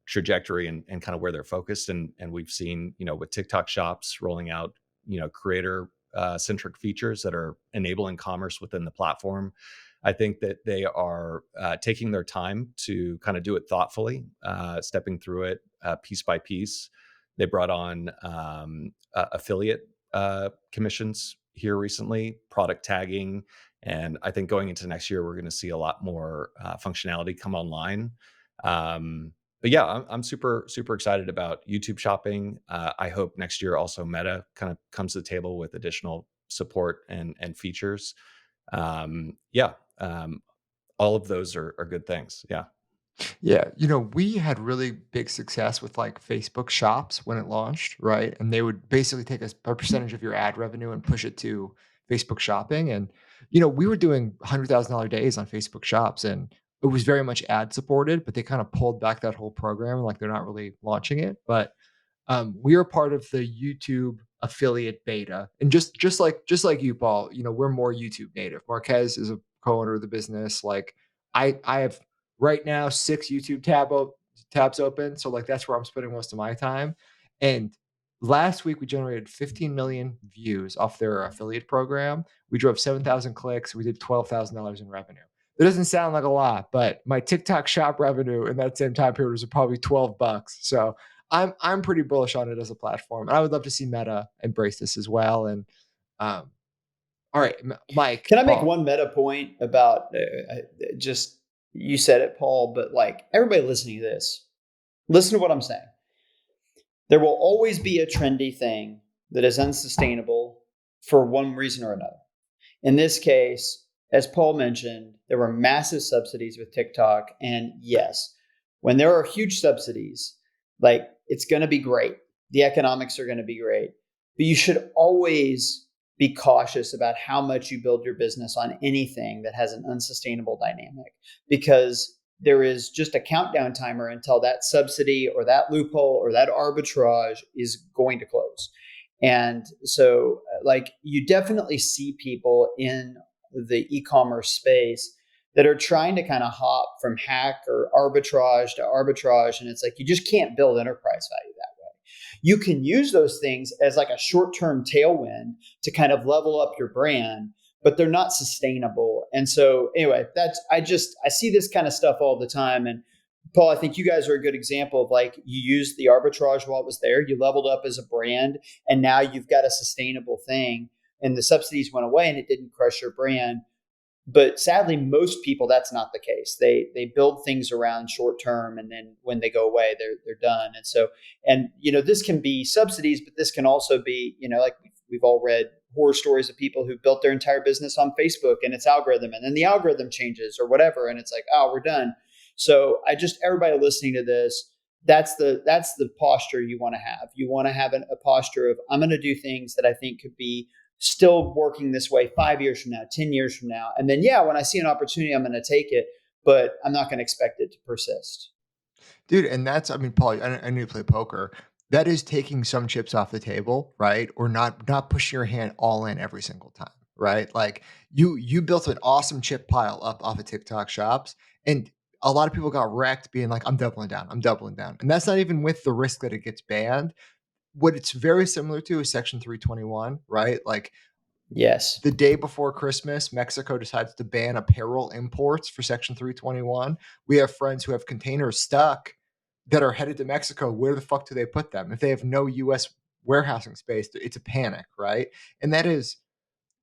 trajectory and kind of where they're focused. And we've seen, with TikTok shops rolling out, creator centric features that are enabling commerce within the platform. I think that they are taking their time to kind of do it thoughtfully, stepping through it piece by piece. They brought on affiliate commissions here recently, product tagging. And I think going into next year, we're going to see a lot more functionality come online. But yeah, I'm super, super excited about YouTube shopping. I hope next year also Meta kind of comes to the table with additional support and features. Yeah, all of those are good things. Yeah. Yeah, we had really big success with like Facebook Shops when it launched, right? And they would basically take a percentage of your ad revenue and push it to Facebook Shopping. And we were doing $100,000 days on Facebook Shops, and it was very much ad supported, but they kind of pulled back that whole program. Like they're not really launching it, but we are part of the YouTube affiliate beta, and just like you, Paul, we're more YouTube native. Marquez is a co-owner of the business. Like I have right now 6 YouTube tabs open, so like that's where I'm spending most of my time. And last week we generated 15 million views off their affiliate program. We drove 7,000 clicks. We did $12,000 in revenue. It doesn't sound like a lot, but my TikTok shop revenue in that same time period was probably $12. So I'm pretty bullish on it as a platform, and I would love to see Meta embrace this as well. And all right, Mike, Can I make Paul. one meta point about just you said it, Paul, but like everybody listening to this, listen to what I'm saying. There will always be a trendy thing that is unsustainable for one reason or another. In this case, as Paul mentioned, there were massive subsidies with TikTok. And yes, when there are huge subsidies, like it's going to be great. The economics are going to be great. But you should always be cautious about how much you build your business on anything that has an unsustainable dynamic, because there is just a countdown timer until that subsidy or that loophole or that arbitrage is going to close. And so like you definitely see people in the e-commerce space that are trying to kind of hop from hack or arbitrage to arbitrage. And it's like, you just can't build enterprise value that way. You can use those things as like a short-term tailwind to kind of level up your brand, but they're not sustainable. And so anyway, I see this kind of stuff all the time. And Paul, I think you guys are a good example of like you used the arbitrage while it was there, you leveled up as a brand, and now you've got a sustainable thing, and the subsidies went away and it didn't crush your brand. But sadly, most people, that's not the case. They build things around short term, and then when they go away, they're done. And so, and this can be subsidies, but this can also be, like we've all read horror stories of people who built their entire business on Facebook and its algorithm, and then the algorithm changes or whatever, and it's like, oh, we're done. So everybody listening to this, that's the posture you want to have. You want to have a posture of, I'm going to do things that I think could be still working this way 5 years from now, 10 years from now. And then, when I see an opportunity, I'm going to take it, but I'm not going to expect it to persist. Dude, and that's, Paul, I know you play poker. That is taking some chips off the table, right? Or not pushing your hand all in every single time, right? Like you built an awesome chip pile up off of TikTok shops, and a lot of people got wrecked being like, I'm doubling down. And that's not even with the risk that it gets banned. What it's very similar to is Section 321, right? Like, yes, the day before Christmas, Mexico decides to ban apparel imports for Section 321. We have friends who have containers stuck that are headed to Mexico. Where the fuck do they put them? If they have no U.S. warehousing space, it's a panic, right? And that is,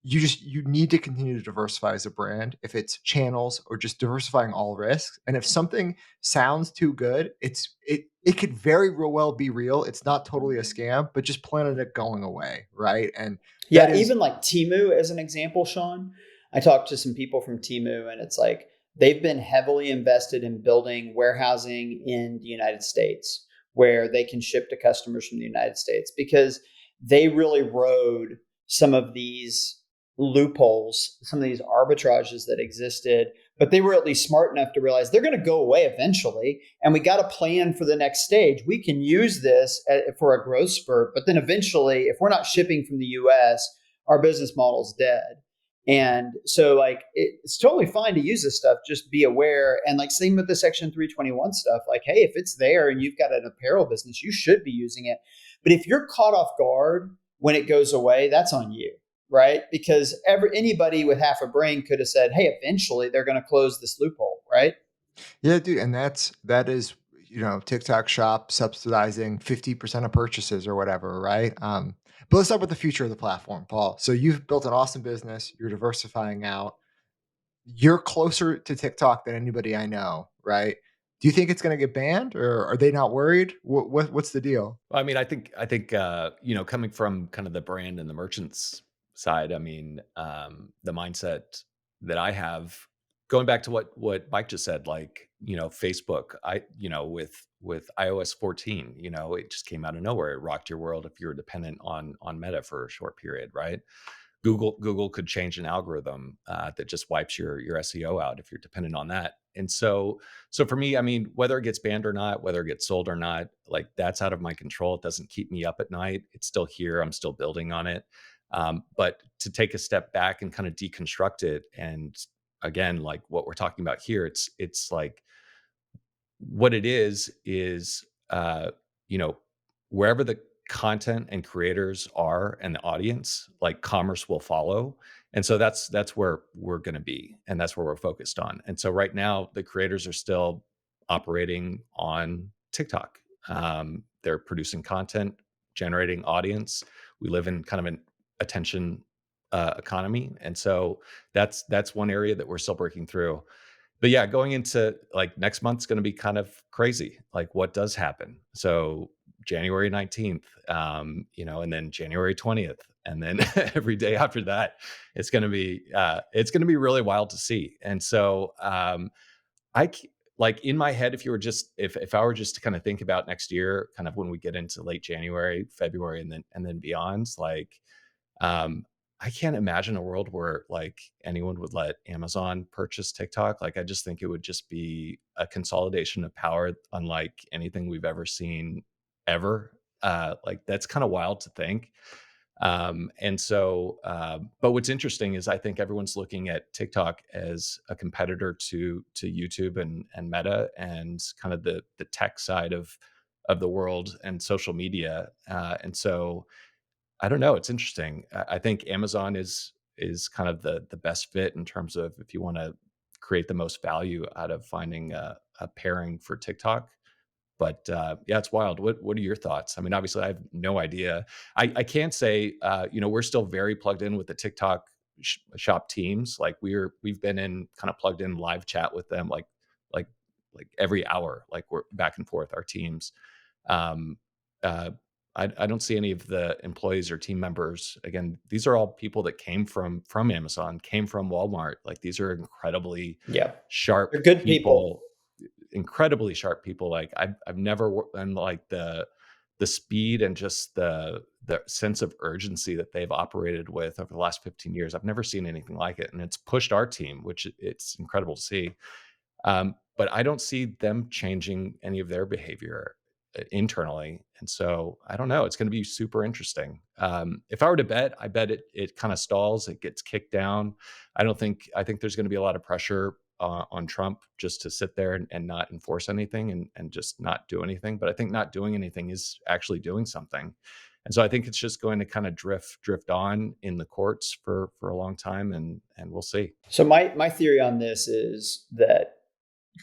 you need to continue to diversify as a brand, if it's channels or just diversifying all risks. And if something sounds too good, it could very well be real. It's not totally a scam, but just plan on it going away, right? And even like Temu as an example, Sean. I talked to some people from Temu, and it's like they've been heavily invested in building warehousing in the United States where they can ship to customers from the United States, because they really rode some of these loopholes, some of these arbitrages that existed, but they were at least smart enough to realize they're going to go away eventually. And we got to plan for the next stage. We can use this for a growth spurt, but then eventually, if we're not shipping from the US, our business model is dead. And so like, it's totally fine to use this stuff. Just be aware. And like same with the Section 321 stuff, like, hey, if it's there and you've got an apparel business, you should be using it. But if you're caught off guard when it goes away, that's on you. Right? Because anybody with half a brain could have said, hey, eventually they're going to close this loophole, right? Yeah, dude. And that is, TikTok shop subsidizing 50% of purchases or whatever, right? But let's talk about the future of the platform, Paul. So you've built an awesome business. You're diversifying out. You're closer to TikTok than anybody I know, right? Do you think it's going to get banned, or are they not worried? What's the deal? Well, I think coming from kind of the brand and the merchants side, the mindset that I have, going back to what Mike just said, like, Facebook, with iOS 14, it just came out of nowhere. It rocked your world if you were dependent on Meta for a short period, right? Google could change an algorithm that just wipes your SEO out if you're dependent on that. And so for me, I mean, whether it gets banned or not, whether it gets sold or not, like that's out of my control. It doesn't keep me up at night. It's still here. I'm still building on it. But to take a step back and kind of deconstruct it, and again, like what we're talking about here, it's like what it is you know, wherever the content and creators are and the audience, like commerce will follow. And so that's where we're going to be, and that's where we're focused on. And so right now the creators are still operating on TikTok. They're producing content, generating audience. We live in kind of an attention economy, and so that's one area that we're still breaking through. But yeah, going into like next month's going to be kind of crazy. Like what does happen? So January 19th, and then January 20th, and then every day after that, it's going to be really wild to see. And so like in my head, if I were just to kind of think about next year, kind of when we get into late January, February, and then beyond, like um, I can't imagine a world where like anyone would let Amazon purchase TikTok. Like I just think it would just be a consolidation of power unlike anything we've ever seen ever. Like that's kind of wild to think. But what's interesting is I think everyone's looking at TikTok as a competitor to YouTube and Meta and kind of the tech side of the world and social media. And so I don't know. It's interesting. I think Amazon is kind of the best fit in terms of if you want to create the most value out of finding a pairing for TikTok. But yeah, it's wild. What are your thoughts? I mean, obviously, I have no idea. I can't say. We're still very plugged in with the TikTok shop teams. Like we've been in kind of plugged in live chat with them, like like every hour. Like we're back and forth our teams. Um, uh, I don't see any of the employees or team members. Again, these are all people that came from Amazon, came from Walmart. Like these are incredibly Yeah. sharp They're good people. incredibly sharp people. Like I've never and like the speed and just the sense of urgency that they've operated with over the last 15 years. I've never seen anything like it, and it's pushed our team, which it's incredible to see. But I don't see them changing any of their behavior internally. And so I don't know. It's going to be super interesting. If I were to bet, I bet it kind of stalls. It gets kicked down. I think there's going to be a lot of pressure on Trump just to sit there and not enforce anything and just not do anything. But I think not doing anything is actually doing something. And so I think it's just going to kind of drift on in the courts for a long time, and we'll see. So my theory on this is that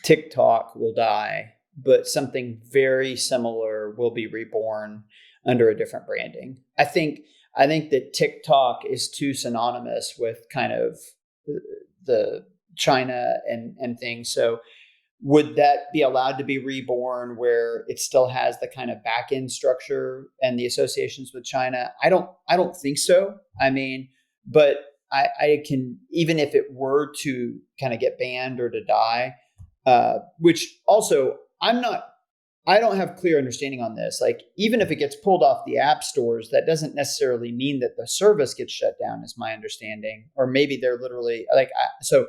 TikTok will die, but something very similar will be reborn under a different branding. I think that TikTok is too synonymous with kind of the China and things. So would that be allowed to be reborn where it still has the kind of back end structure and the associations with China? I don't think so. I mean, but I can, even if it were to kind of get banned or to die, which also I don't have clear understanding on this. Like, even if it gets pulled off the app stores, that doesn't necessarily mean that the service gets shut down, is my understanding. Or maybe they're literally like, so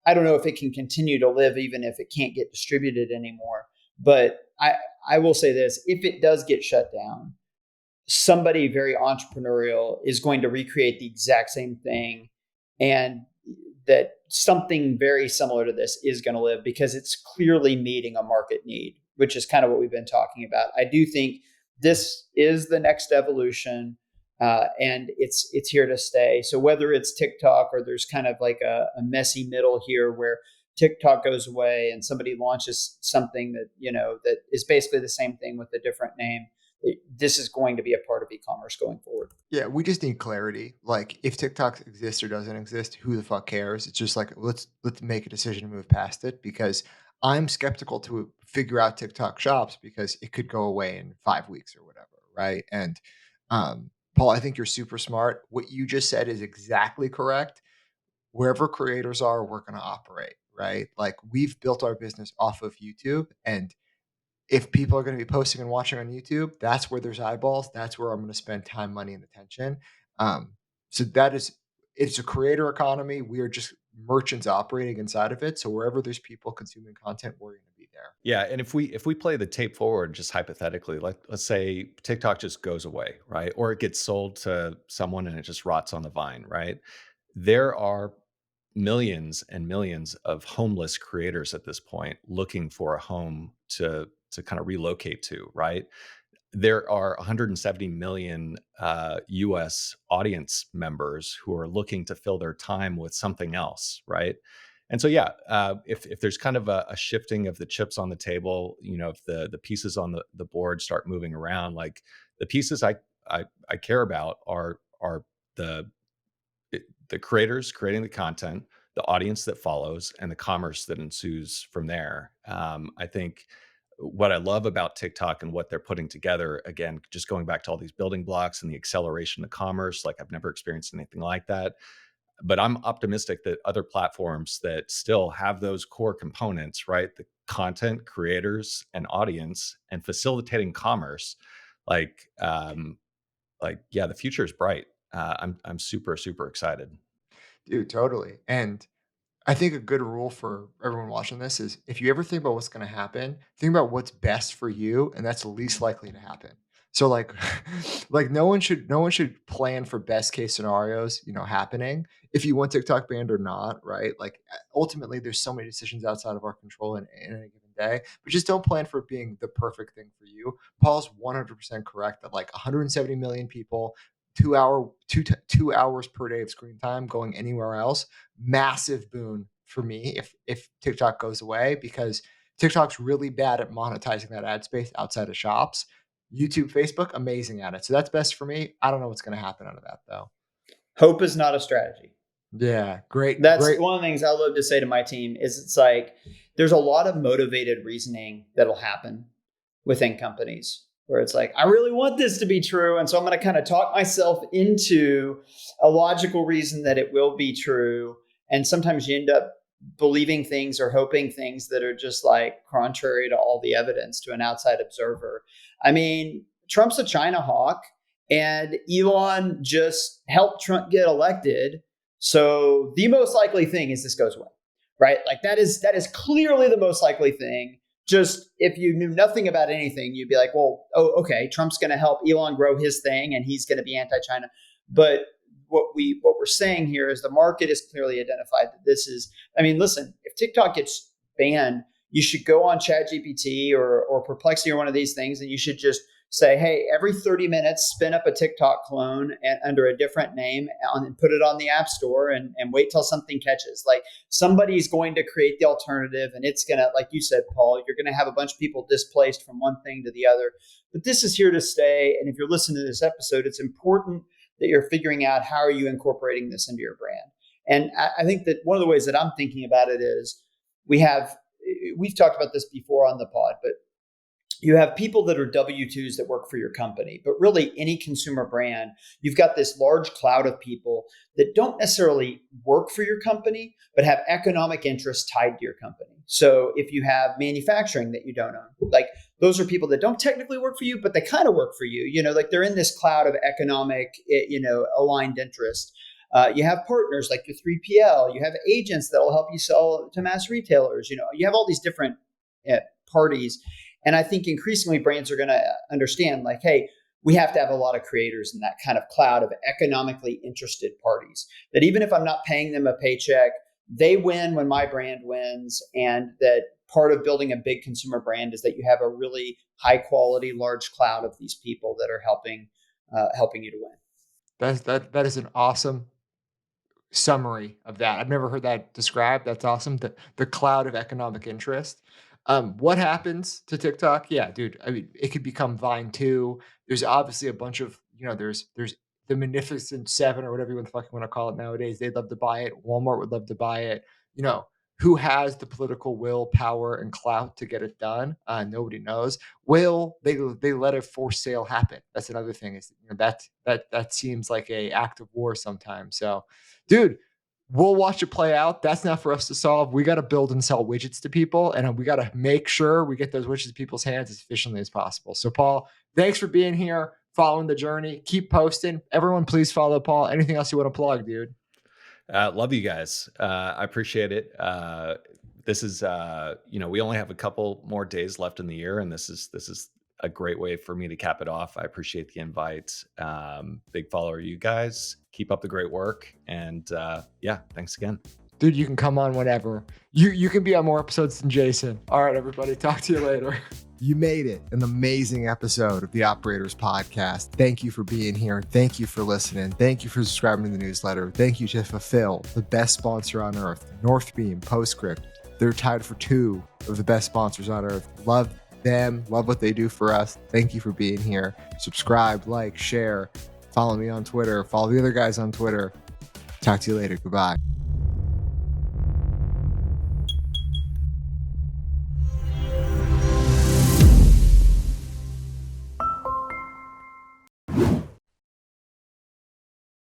I don't know if it can continue to live even if it can't get distributed anymore. But I will say this: if it does get shut down, somebody very entrepreneurial is going to recreate the exact same thing, and that something very similar to this is going to live because it's clearly meeting a market need, which is kind of what we've been talking about. I do think this is the next evolution, and it's here to stay. So whether it's TikTok or there's kind of like a messy middle here where TikTok goes away and somebody launches something that, that is basically the same thing with a different name, this is going to be a part of e-commerce going forward. Yeah, we just need clarity. Like, if TikTok exists or doesn't exist, who the fuck cares? It's just like let's make a decision to move past it, because I'm skeptical to figure out TikTok shops because it could go away in 5 weeks or whatever, right? And Paul, I think you're super smart. What you just said is exactly correct. Wherever creators are, we're going to operate, right? Like, we've built our business off of YouTube, and if people are going to be posting and watching on YouTube, that's where there's eyeballs. That's where I'm going to spend time, money, and attention. So it's a creator economy. We are just merchants operating inside of it. So wherever there's people consuming content, we're going to be there. Yeah, and if we play the tape forward, just hypothetically, like let's say TikTok just goes away, right? Or it gets sold to someone and it just rots on the vine, right? There are millions and millions of homeless creators at this point looking for a home to kind of relocate to, right? There are 170 million US audience members who are looking to fill their time with something else, right? And so, yeah, if there's kind of a shifting of the chips on the table, if the pieces on the board start moving around, like the pieces I care about are the the creators creating the content, the audience that follows, and the commerce that ensues from there. I think what I love about TikTok and what they're putting together, again, just going back to all these building blocks and the acceleration of commerce, like I've never experienced anything like that. But I'm optimistic that other platforms that still have those core components, right? The content, creators, and audience, and facilitating commerce, like, yeah, the future is bright. I'm super, super excited. Dude, totally. And I think a good rule for everyone watching this is if you ever think about what's going to happen, think about what's best for you, and that's the least likely to happen. So like like no one should plan for best case scenarios, happening if you want TikTok banned or not, right? Like ultimately there's so many decisions outside of our control in any given day, but just don't plan for it being the perfect thing for you. Paul's 100% correct that like 170 million people 2 hours per day of screen time going anywhere else, massive boon for me if TikTok goes away, because TikTok's really bad at monetizing that ad space outside of shops. YouTube, Facebook, amazing at it. So that's best for me. I don't know what's going to happen out of that though. Hope is not a strategy. Yeah, great. That's great. one of the things I love to say to my team is it's like there's a lot of motivated reasoning that'll happen within companies where it's like, I really want this to be true. And so I'm going to kind of talk myself into a logical reason that it will be true. And sometimes you end up believing things or hoping things that are just like contrary to all the evidence to an outside observer. I mean, Trump's a China hawk and Elon just helped Trump get elected. So the most likely thing is this goes away, right? Like that is clearly the most likely thing. Just if you knew nothing about anything, you'd be like, well, oh, okay, Trump's going to help Elon grow his thing and he's going to be anti-China. But what we're saying here is the market has clearly identified that this is, I mean, listen, if TikTok gets banned, you should go on ChatGPT or Perplexity or one of these things, and you should just say, hey, every 30 minutes, spin up a TikTok clone under a different name and put it on the App Store and wait till something catches. Like somebody's going to create the alternative, and it's going to, like you said, Paul, you're going to have a bunch of people displaced from one thing to the other. But this is here to stay. And if you're listening to this episode, it's important that you're figuring out how are you incorporating this into your brand. And I think that one of the ways that I'm thinking about it is we've talked about this before on the pod, but you have people that are W-2s that work for your company, but really any consumer brand, you've got this large cloud of people that don't necessarily work for your company, but have economic interests tied to your company. So if you have manufacturing that you don't own, like those are people that don't technically work for you, but they kind of work for you, like they're in this cloud of economic, aligned interest. You have partners like your 3PL, you have agents that'll help you sell to mass retailers, you have all these different parties. And I think increasingly brands are going to understand like, hey, we have to have a lot of creators in that kind of cloud of economically interested parties, that even if I'm not paying them a paycheck, they win when my brand wins. And that part of building a big consumer brand is that you have a really high quality, large cloud of these people that are helping you to win. That is an awesome summary of that. I've never heard that described. That's awesome. The cloud of economic interest. What happens to TikTok? Yeah, dude. I mean, it could become Vine too. There's obviously a bunch of, there's the Magnificent Seven or whatever you want to call it nowadays. They'd love to buy it. Walmart would love to buy it. Who has the political will, power, and clout to get it done? Nobody knows. Will they let a forced sale happen? That's another thing. Is that seems like a act of war sometimes. So, dude, we'll watch it play out. That's not for us to solve. We got to build and sell widgets to people, and we got to make sure we get those widgets in people's hands as efficiently as possible. So, Paul, thanks for being here, following the journey. Keep posting. Everyone, please follow Paul. Anything else you want to plug, dude? Love you guys. I appreciate it. This is, we only have a couple more days left in the year, and this is a great way for me to cap it off. I appreciate the invite. Big follower of you guys. Keep up the great work, and thanks again. Dude, you can come on whenever. You can be on more episodes than Jason. All right, everybody. Talk to you later. You made it. An amazing episode of the Operators Podcast. Thank you for being here. Thank you for listening. Thank you for subscribing to the newsletter. Thank you to Fulfill, the best sponsor on earth. Northbeam, Postscript. They're tied for 2 of the best sponsors on earth. Love them. Love what they do for us. Thank you for being here. Subscribe, like, share. Follow me on Twitter. Follow the other guys on Twitter. Talk to you later. Goodbye.